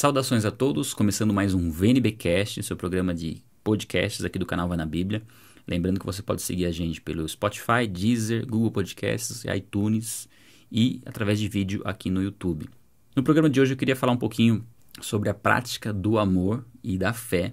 Saudações a todos, começando mais um VNBcast, seu programa de podcasts aqui do canal Vai na Bíblia. Lembrando que você pode seguir a gente pelo Spotify, Deezer, Google Podcasts, iTunes e através de vídeo aqui no YouTube. No programa de hoje eu queria falar um pouquinho sobre a prática do amor e da fé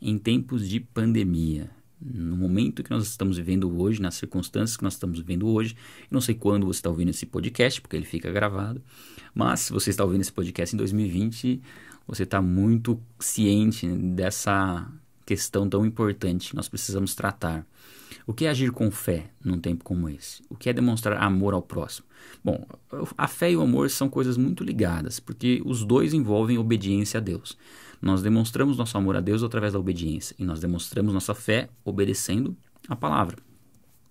em tempos de pandemia. No momento que nós estamos vivendo hoje, nas circunstâncias que nós estamos vivendo hoje, eu não sei quando você está ouvindo esse podcast, porque ele fica gravado, mas se você está ouvindo esse podcast em 2020, você está muito ciente dessa questão tão importante que nós precisamos tratar. O que é agir com fé num tempo como esse? O que é demonstrar amor ao próximo? Bom, a fé e o amor são coisas muito ligadas, porque os dois envolvem obediência a Deus. Nós demonstramos nosso amor a Deus através da obediência e nós demonstramos nossa fé obedecendo a palavra.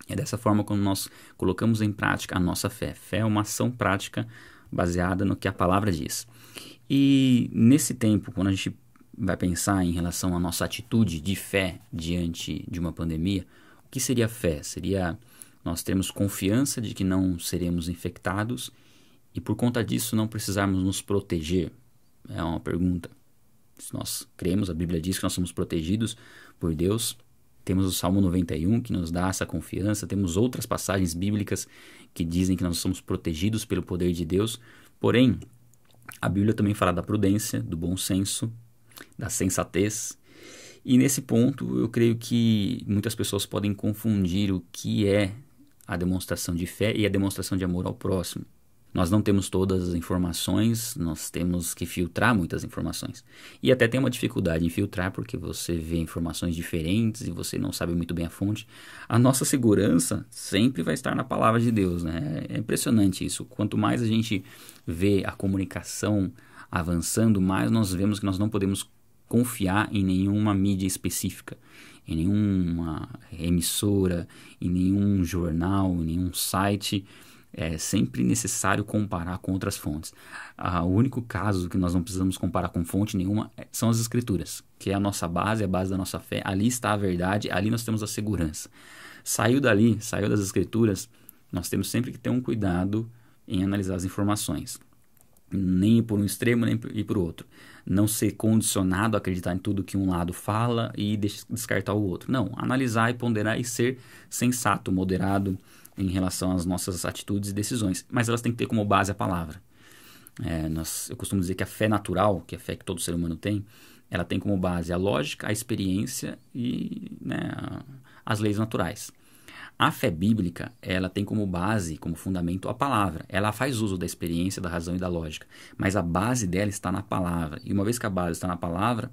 É dessa forma como nós colocamos em prática a nossa fé. Fé é uma ação prática baseada no que a palavra diz. E nesse tempo, quando a gente vai pensar em relação à nossa atitude de fé diante de uma pandemia, o que seria fé? Seria nós termos confiança de que não seremos infectados e por conta disso não precisarmos nos proteger? É uma pergunta. Se nós cremos, a Bíblia diz que nós somos protegidos por Deus. Temos o Salmo 91 que nos dá essa confiança. Temos outras passagens bíblicas que dizem que nós somos protegidos pelo poder de Deus. Porém, a Bíblia também fala da prudência, do bom senso, da sensatez. E nesse ponto, eu creio que muitas pessoas podem confundir o que é a demonstração de fé e a demonstração de amor ao próximo. Nós não temos todas as informações, nós temos que filtrar muitas informações. E até tem uma dificuldade em filtrar porque você vê informações diferentes e você não sabe muito bem a fonte. A nossa segurança sempre vai estar na palavra de Deus, né? É impressionante isso. Quanto mais a gente vê a comunicação avançando, mais nós vemos que nós não podemos confiar em nenhuma mídia específica, em nenhuma emissora, em nenhum jornal, em nenhum site. É sempre necessário comparar com outras fontes. O único caso que nós não precisamos comparar com fonte nenhuma são as Escrituras, que é a nossa base, a base da nossa fé. Ali está a verdade, ali nós temos a segurança. Saiu dali, saiu das Escrituras, nós temos sempre que ter um cuidado em analisar as informações. Nem ir por um extremo, nem ir por outro. Não ser condicionado a acreditar em tudo que um lado fala e descartar o outro. Não, analisar e ponderar e ser sensato, moderado em relação às nossas atitudes e decisões. Mas elas têm que ter como base a palavra. Eu costumo dizer que a fé natural, que é a fé que todo ser humano tem, ela tem como base a lógica, a experiência e as leis naturais. A fé bíblica, ela tem como base, como fundamento, a palavra. Ela faz uso da experiência, da razão e da lógica. Mas a base dela está na palavra. E uma vez que a base está na palavra,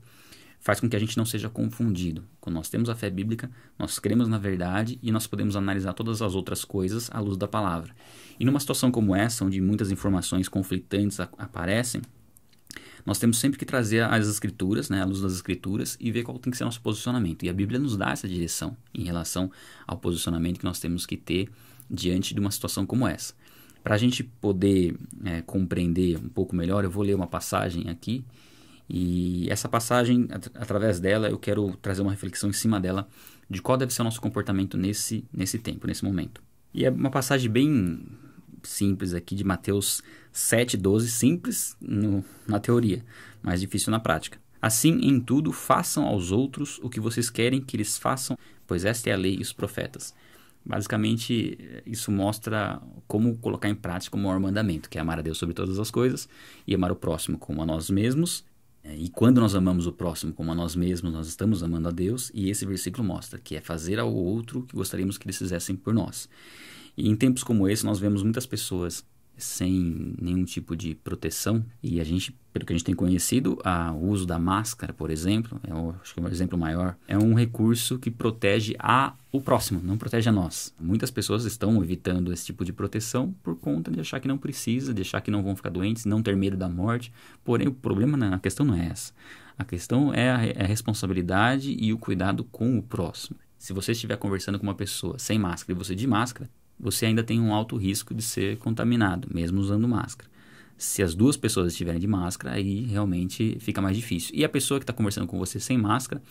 faz com que a gente não seja confundido. Quando nós temos a fé bíblica, nós cremos na verdade e nós podemos analisar todas as outras coisas à luz da palavra. E numa situação como essa, onde muitas informações conflitantes aparecem, nós temos sempre que trazer as Escrituras, à luz das Escrituras, e ver qual tem que ser nosso posicionamento. E a Bíblia nos dá essa direção em relação ao posicionamento que nós temos que ter diante de uma situação como essa. Para a gente poder compreender um pouco melhor, eu vou ler uma passagem aqui, e essa passagem, através dela, eu quero trazer uma reflexão em cima dela de qual deve ser o nosso comportamento nesse tempo, nesse momento. E é uma passagem bem simples aqui de Mateus 7,12, simples na teoria, mas difícil na prática. Assim, em tudo, façam aos outros o que vocês querem que eles façam, pois esta é a lei e os profetas. Basicamente, isso mostra como colocar em prática o maior mandamento, que é amar a Deus sobre todas as coisas e amar o próximo como a nós mesmos. E quando nós amamos o próximo como a nós mesmos, nós estamos amando a Deus, e esse versículo mostra que é fazer ao outro o que gostaríamos que eles fizessem por nós. E em tempos como esse, nós vemos muitas pessoas sem nenhum tipo de proteção, e a gente, pelo que a gente tem conhecido, o uso da máscara, por exemplo, acho que é um exemplo maior, é um recurso que protege o próximo, não protege a nós. Muitas pessoas estão evitando esse tipo de proteção por conta de achar que não precisa, de achar que não vão ficar doentes, não ter medo da morte. Porém, o problema, a questão não é essa. A questão é a responsabilidade e o cuidado com o próximo. Se você estiver conversando com uma pessoa sem máscara e você de máscara, você ainda tem um alto risco de ser contaminado, mesmo usando máscara. Se as duas pessoas estiverem de máscara, aí realmente fica mais difícil. E a pessoa que está conversando com você sem máscara,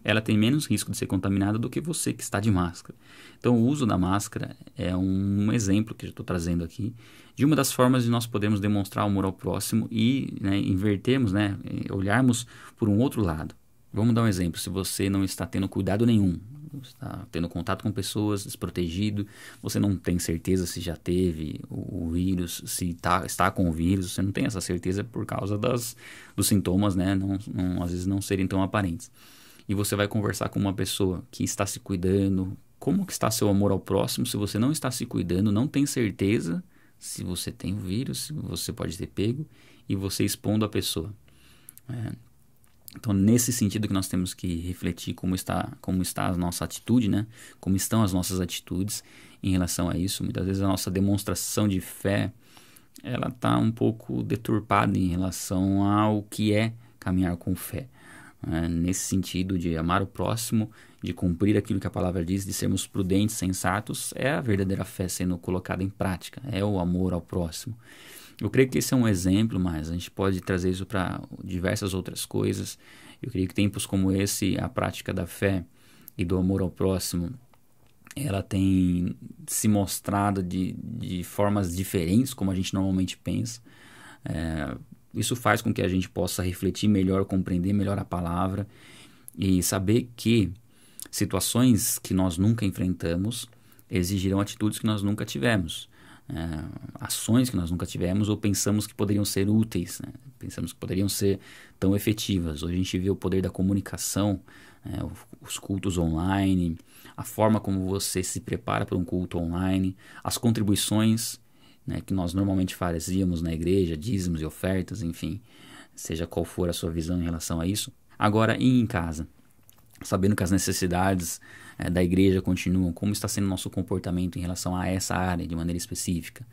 ela tem menos risco de ser contaminada do que você que está de máscara. Então, o uso da máscara é um exemplo que eu estou trazendo aqui de uma das formas de nós podermos demonstrar o amor ao próximo e, né, invertermos, né, olharmos por um outro lado. Vamos dar um exemplo. Se você não está tendo cuidado nenhum, está tendo contato com pessoas, desprotegido, você não tem certeza se já teve o vírus, se está com o vírus, você não tem essa certeza por causa dos sintomas, né, às vezes não serem tão aparentes. E você vai conversar com uma pessoa que está se cuidando. Como que está seu amor ao próximo se você não está se cuidando, não tem certeza se você tem o vírus, se você pode ter pego, e você expondo a pessoa. Então, nesse sentido que nós temos que refletir como está a nossa atitude, né? Como estão as nossas atitudes em relação a isso. Muitas vezes a nossa demonstração de fé, ela está um pouco deturpada em relação ao que é caminhar com fé. Nesse sentido de amar o próximo, de cumprir aquilo que a palavra diz, de sermos prudentes, sensatos, é a verdadeira fé sendo colocada em prática, é o amor ao próximo. Eu creio que esse é um exemplo, mas a gente pode trazer isso para diversas outras coisas. Eu creio que tempos como esse, a prática da fé e do amor ao próximo, ela tem se mostrado de formas diferentes, como a gente normalmente pensa. Isso faz com que a gente possa refletir melhor, compreender melhor a palavra e saber que situações que nós nunca enfrentamos exigirão atitudes que nós nunca tivemos. Ações que nós nunca tivemos ou pensamos que poderiam ser úteis, né? Pensamos que poderiam ser tão efetivas. Hoje a gente vê o poder da comunicação, os cultos online, a forma como você se prepara para um culto online, as contribuições, né, que nós normalmente fazíamos na igreja, dízimos e ofertas, enfim, seja qual for a sua visão em relação a isso. Agora, ir em casa, sabendo que as necessidades da igreja continuam, como está sendo nosso comportamento em relação a essa área de maneira específica,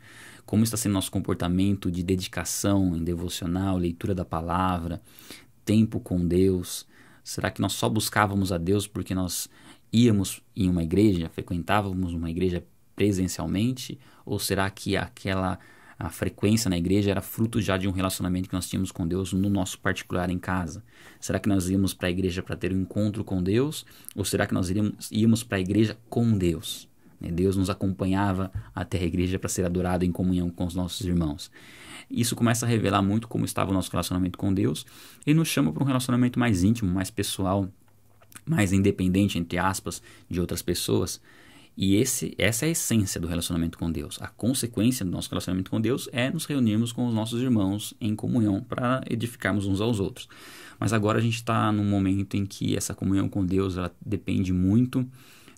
como está sendo nosso comportamento de dedicação em devocional, leitura da palavra, tempo com Deus. Será que nós só buscávamos a Deus porque nós íamos em uma igreja, frequentávamos uma igreja presencialmente, ou será que a frequência na igreja era fruto já de um relacionamento que nós tínhamos com Deus no nosso particular em casa? Será que nós íamos para a igreja para ter um encontro com Deus, ou será que nós íamos para a igreja com Deus? Deus nos acompanhava até a igreja para ser adorado em comunhão com os nossos irmãos. Isso começa a revelar muito como estava o nosso relacionamento com Deus e nos chama para um relacionamento mais íntimo, mais pessoal, mais independente, entre aspas, de outras pessoas. E essa é a essência do relacionamento com Deus. A consequência do nosso relacionamento com Deus é nos reunirmos com os nossos irmãos em comunhão para edificarmos uns aos outros. Mas agora a gente está num momento em que essa comunhão com Deus ela depende muito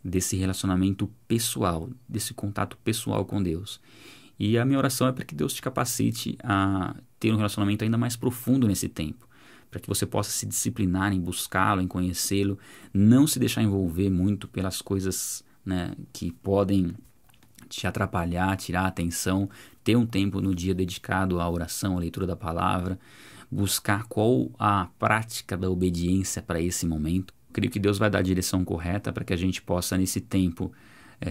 desse relacionamento pessoal, desse contato pessoal com Deus. E a minha oração é para que Deus te capacite a ter um relacionamento ainda mais profundo nesse tempo, para que você possa se disciplinar em buscá-lo, em conhecê-lo, não se deixar envolver muito pelas coisas, né, que podem te atrapalhar, tirar a atenção, ter um tempo no dia dedicado à oração, à leitura da palavra, buscar qual a prática da obediência para esse momento. Creio que Deus vai dar a direção correta para que a gente possa nesse tempo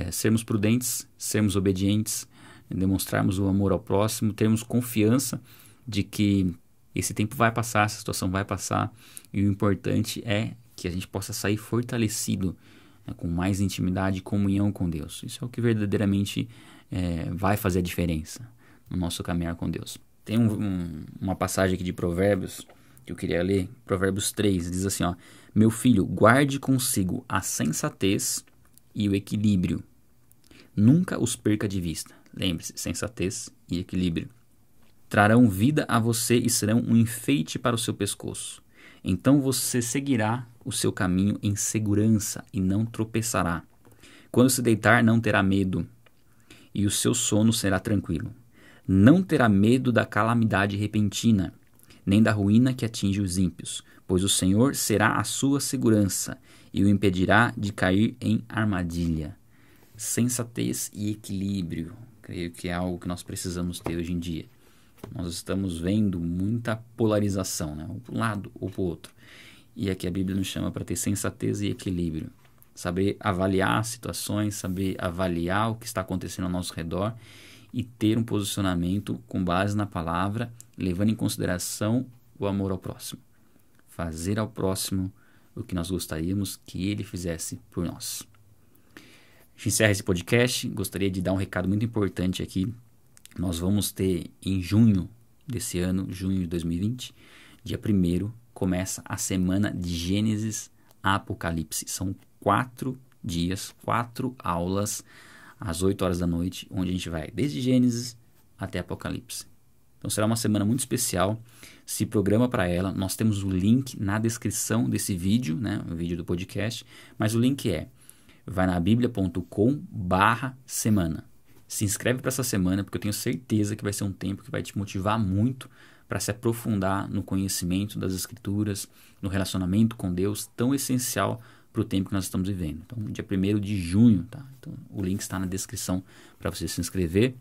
sermos prudentes, sermos obedientes, demonstrarmos o amor ao próximo, termos confiança de que esse tempo vai passar, essa situação vai passar, e o importante é que a gente possa sair fortalecido, com mais intimidade e comunhão com Deus. Isso é o que verdadeiramente vai fazer a diferença no nosso caminhar com Deus. Tem uma passagem aqui de Provérbios que eu queria ler, Provérbios 3, diz assim, ó: meu filho, guarde consigo a sensatez e o equilíbrio. Nunca os perca de vista. Lembre-se, sensatez e equilíbrio. Trarão vida a você e serão um enfeite para o seu pescoço. Então você seguirá o seu caminho em segurança e não tropeçará. Quando se deitar, não terá medo, e o seu sono será tranquilo. Não terá medo da calamidade repentina, nem da ruína que atinge os ímpios, pois o Senhor será a sua segurança e o impedirá de cair em armadilha. Sensatez e equilíbrio, creio que é algo que nós precisamos ter hoje em dia. Nós estamos vendo muita polarização, né? Um para um lado ou para o outro. E aqui a Bíblia nos chama para ter sensatez e equilíbrio. Saber avaliar as situações, saber avaliar o que está acontecendo ao nosso redor e ter um posicionamento com base na palavra, levando em consideração o amor ao próximo. Fazer ao próximo o que nós gostaríamos que ele fizesse por nós. A gente encerra esse podcast. Gostaria de dar um recado muito importante aqui. Nós vamos ter em junho desse ano, junho de 2020, dia 1º, começa a semana de Gênesis a Apocalipse. São 4 dias, 4 aulas, às 8 horas da noite, onde a gente vai desde Gênesis até Apocalipse. Então será uma semana muito especial. Se programa para ela. Nós temos o link na descrição desse vídeo, né, o vídeo do podcast, mas o link é vainabiblia.com/semana. Se inscreve para essa semana, porque eu tenho certeza que vai ser um tempo que vai te motivar muito para se aprofundar no conhecimento das Escrituras, no relacionamento com Deus, tão essencial para o tempo que nós estamos vivendo. Então, dia 1º de junho, tá? Então, o link está na descrição para você se inscrever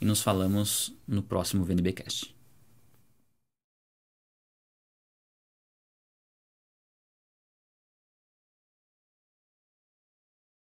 e nos falamos no próximo VNBcast.